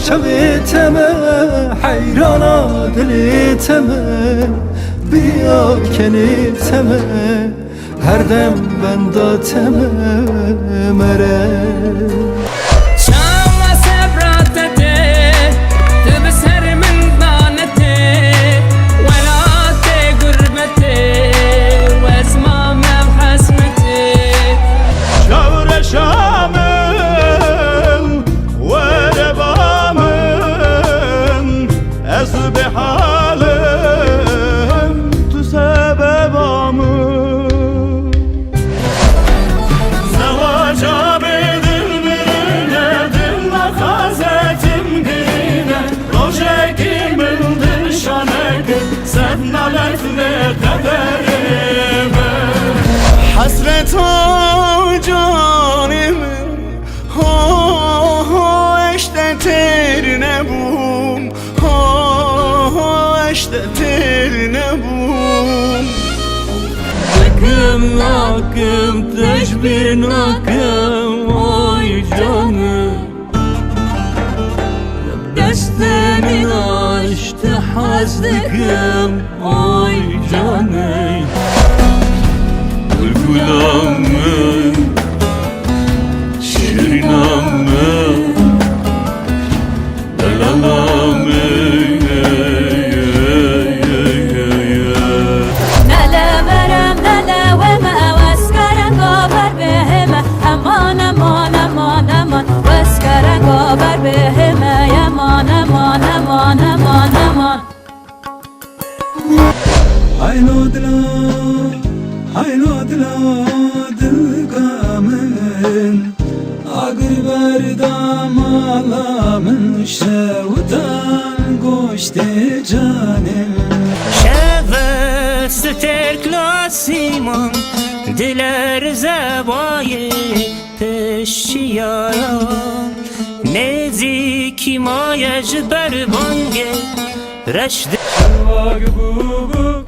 شویتمه حیرانا دلیتمه بیا کنیتمه هر دم بنداتمه مره حسرت ها جانم ها اشته نبوم ها اشته نبوم Nakım nakım teşbir nakım oy canım Destemin açtı hazlıkım oy canım Gülgülamın şirinamın delalamın Hayno dila dilgamın Agır berdam alamın Şevdan goşte canim Şevvel süter klasiman Diler zevayi peşiyaya Nezik mayej berbange Reşdi Şevvag bubuk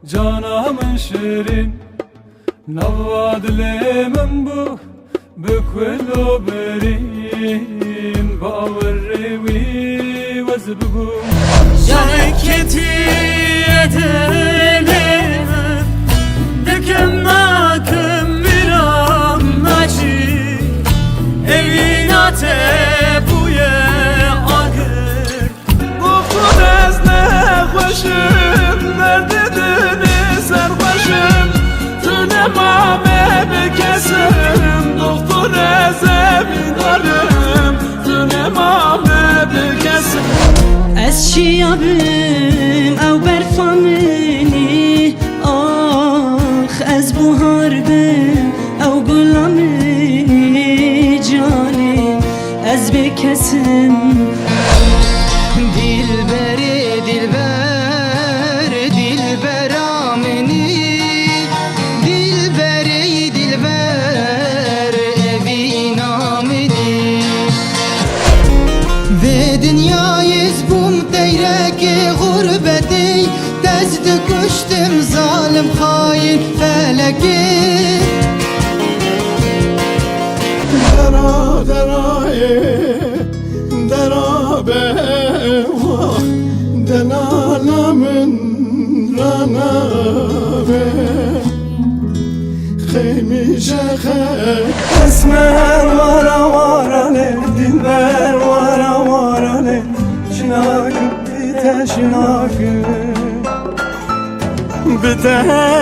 Canamın şirin Navva dilemin bu Bükvelo berin Bavarrevi vazbugum Caneketi edelim Düküm nakım miram naci Evinate buye agır Gufun ez ne hoşum Derdidini sarhoşum Tünemame bekesim Doktor eze bidarım Tünemame bekesim Ez şiyabim ev berfamini Ah ez buharbim ev gulamini Cani ez bekesim Dilberi dilber dilber amini Dilberi dilber evi namini Ve dünyayız bum deyreki gurbeti Dezdi kuştum zalim hain feleki Dera deraye dera be vah Delalamın rana be Kheymişe Esmer vara vara le Dilber vara vara le Şinakı bite şinakı Bite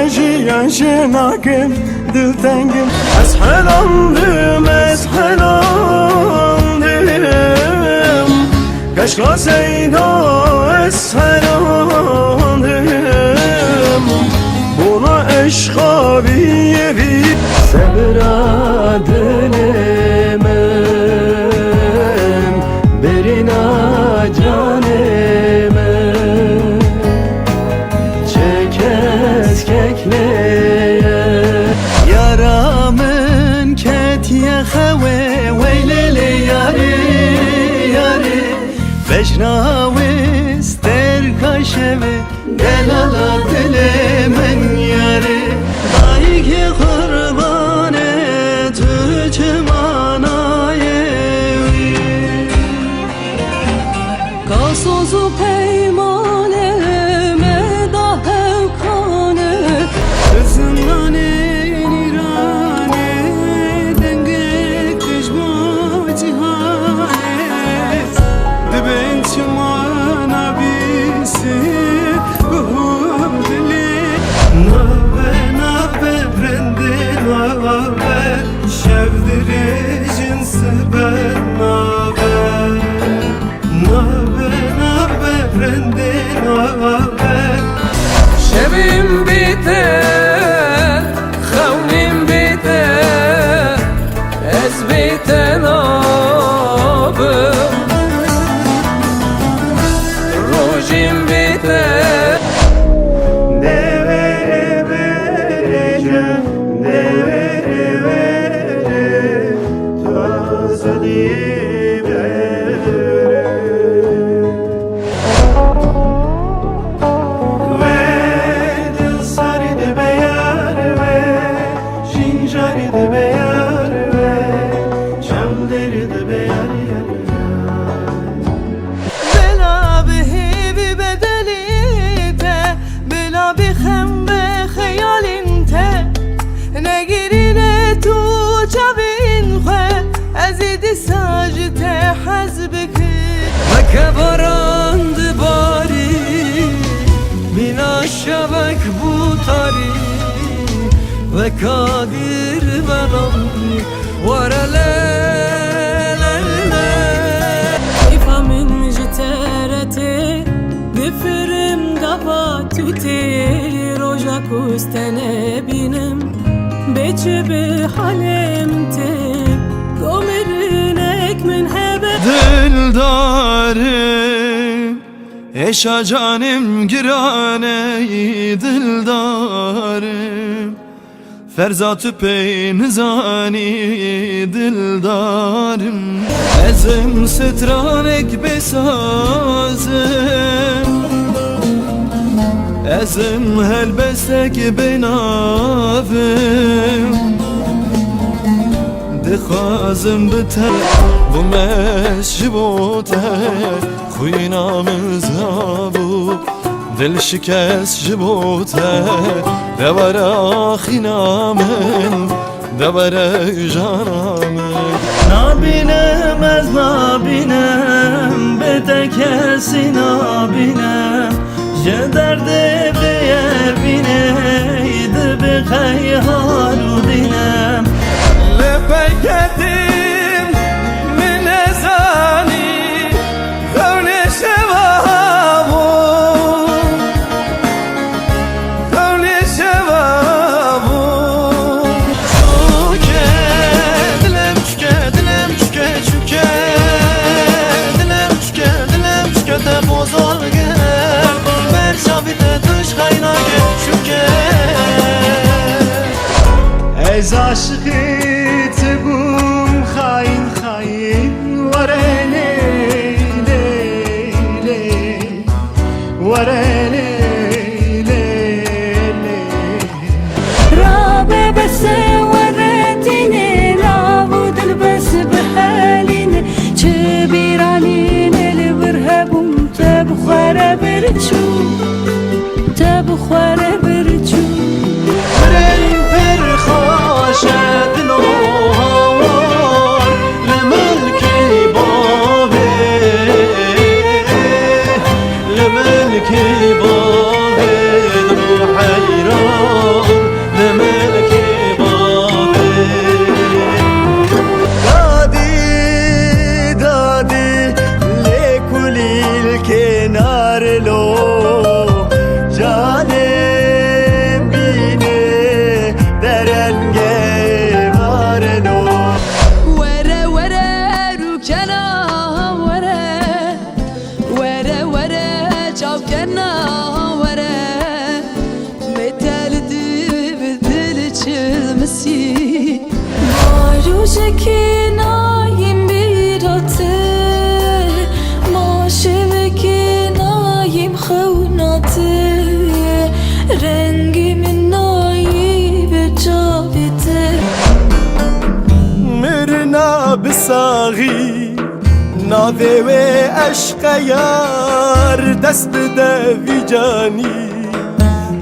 jiyan şinakım Dil tengim Eshelandım eshelandım Kaşka seyda eshelandım Buna eşka bir Sebra dilemem Berina canime Çekez kekleye Yaramın ketiye khave Veylele yari yari Vecnavi ster kaşeve Delala dilemen yari Dayı ki kurban et Hücüm anayevi ساز و پیمانه مدا هوکانه زمان ایرانه دنگه کشما جهانه دبن چمانا بیسی بهم دلی نابه برنده نابه شevdiri cinsi ben nabe brende nabe şevim biter xavnim biter ez biter nabe rojim biter Devere vereceğim, devere vereceğim, taze diye vereceğim. Ve dil sarıdı beyar ve şinjarıdı beyar ve çamlarıdı beyar yar. بلا به بدلی ته بلا بخم به خیال ته نگیرینه تو جبین خو ازیدی ساج ته حزبک مکبراند باری بنا شبک بو تاری و کادیر برامنی ورله من جترته دفرم دوا توتی روژا کستنه بینم بچه به حالم ته گمرنک من هبه Dildarım, eşa canım girane dildarım, ferzatü peynizani dildarım, ezim stranek besazım, ezim helbesek benavim, دخوازم بته و مشبوته خوی نامز نبو دل شکست جبوته دبر آخی نامن دبر جانامن نبینم از نبینم به کسی نبینم جه درد بیر بینه ایده به خیهارو دینم لپکتیم من ازانی خون شوابو خون شوابو چوکه دلم چوکه دلم چوکه چوکه دلم چوکه دلم چوکه ده بزرگه برشاویده توش خیلاگه چوکه از عاشقی تبوم خاين خاين ورا ليلي ورا ليلي رابع بس وريتني لابد البس بحالين كبيرانين البرهبهم تبخر برجو تبخر برجو برين برخاشد نوهار لملكي بابي لملكي بابي روح حيران لملكي بابي دادي دادي لكل الكنار لو جانم بینه درنگه وارنو وره وره رو کنا وره وره وره چاو کنا وره متلدی بدل چلمسی مارو شکناییم بیراته ماشمکناییم خوناته رنگی من نایی به جاویده مرنا بساغي ناوی و عشق یار دست بده وی جانی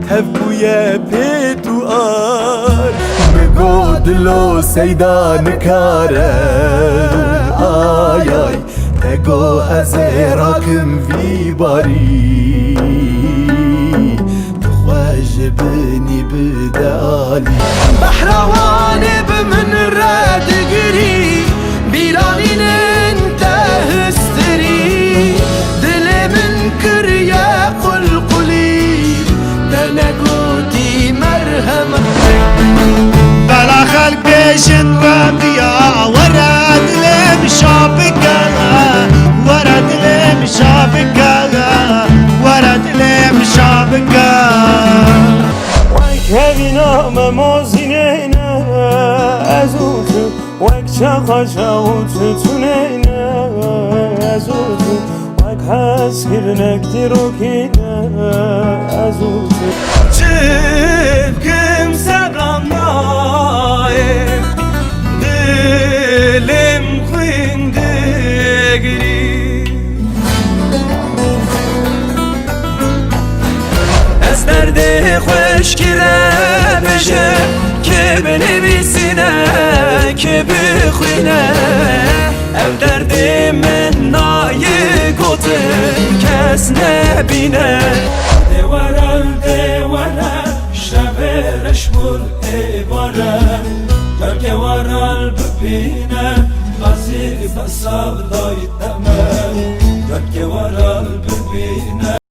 تبوی پی تو آر بگو دلو سیدا نکاره آی آی تگو از راکم وی باری تو خوش بنی بدالی بحروانی بمن رد گری بیرانین انت هستری دل من کریه قلقلی دنگوتی مرهم بلا خلق بيشن ربيا ورد لم شابكا ورد لم شابكا ورد لم شابكا وكبنا ممازينينا أزوت وكشاقا شاوت تونينا أزوت وكحاسكر نكتروكينا أزوت Çıkım sabranayım Dilim kıyındıgri Ez derdi hoş kire beje Ki beni bilsine ki bükhine Ev derdimin nayı gotun kes ne bine Devaral devara şabereş mul evara Gölge varal bibine Azir basav daytame Gölge varal bibine